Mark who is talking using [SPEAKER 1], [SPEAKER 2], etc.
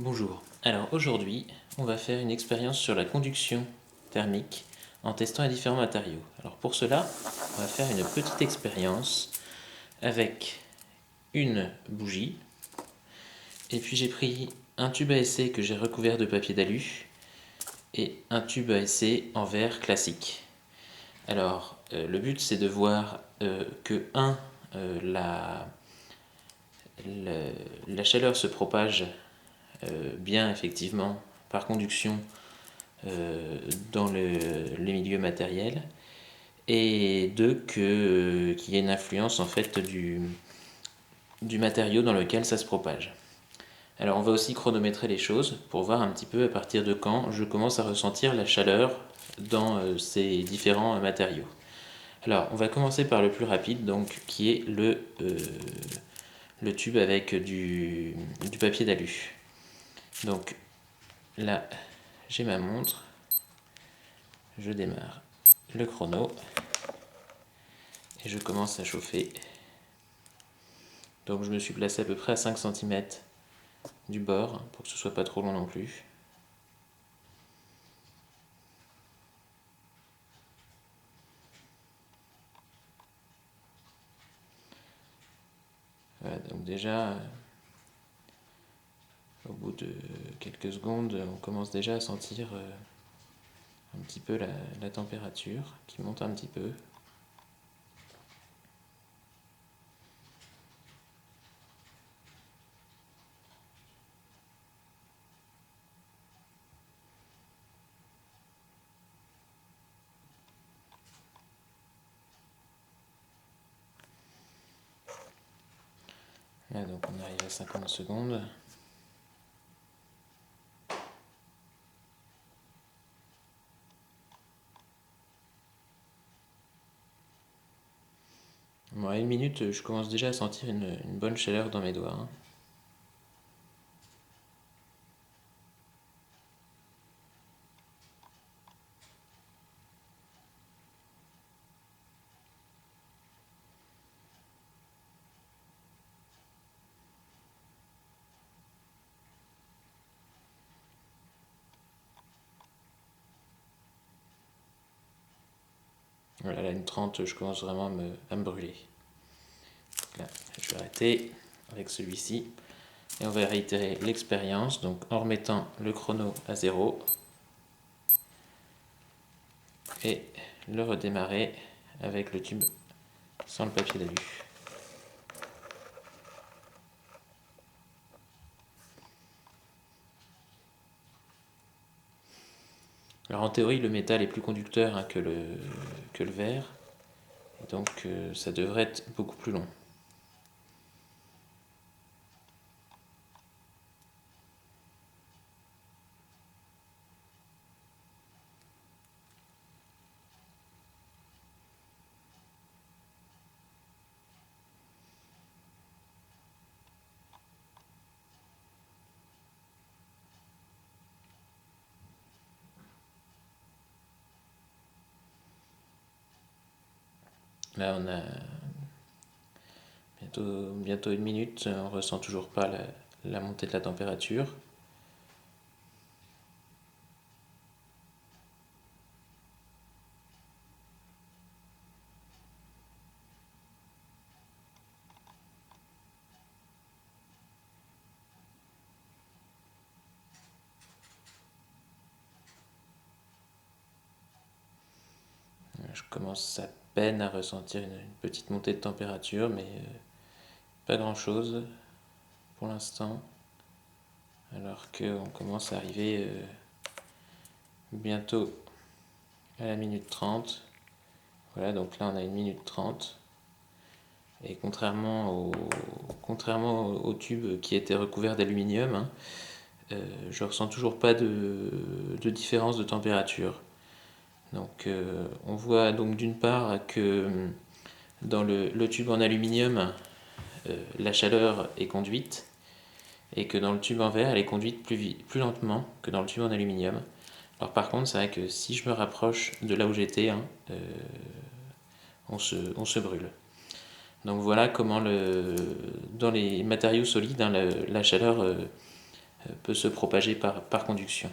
[SPEAKER 1] Bonjour, alors aujourd'hui on va faire une expérience sur la conduction thermique en testant les différents matériaux. Alors pour cela on va faire une petite expérience avec une bougie et puis j'ai pris un tube à essai que j'ai recouvert de papier d'alu et un tube à essai en verre classique. Alors le but c'est de voir que la chaleur se propage bien effectivement par conduction dans les milieux matériels, et deux, qu'il y ait une influence en fait du matériau dans lequel ça se propage. Alors on va aussi chronométrer les choses pour voir un petit peu à partir de quand je commence à ressentir la chaleur dans ces différents matériaux. Alors on va commencer par le plus rapide, donc qui est le tube avec du papier d'alu. Donc là j'ai ma montre, je démarre le chrono et je commence à chauffer. Donc je me suis placé à peu près à 5 cm du bord pour que ce soit pas trop long non plus. Voilà, donc déjà au bout de quelques secondes on commence déjà à sentir un petit peu la température qui monte un petit peu. Là donc on arrive à 50 secondes. Bon, à 1 minute, je commence déjà à sentir une bonne chaleur dans mes doigts, hein. Voilà, là, une 30, je commence vraiment à me brûler. Là, je vais arrêter avec celui-ci. Et on va réitérer l'expérience, donc en remettant le chrono à 0 et le redémarrer avec le tube sans le papier d'alu. Alors en théorie, le métal est plus conducteur, hein, que le verre, et donc ça devrait être beaucoup plus long. Là on a bientôt 1 minute, on ressent toujours pas la montée de la température. Je commence à peine à ressentir une petite montée de température, mais pas grand chose pour l'instant. Alors qu'on commence à arriver bientôt à la minute 30. Voilà, donc là on a 1 minute 30. Et contrairement au tube qui était recouvert d'aluminium, hein, je ressens toujours pas de différence de température. Donc on voit donc d'une part que dans le tube en aluminium, la chaleur est conduite, et que dans le tube en verre, elle est conduite plus lentement que dans le tube en aluminium. Alors par contre, c'est vrai que si je me rapproche de là où j'étais, hein, on se brûle. Donc voilà comment dans les matériaux solides, hein, la chaleur peut se propager par conduction.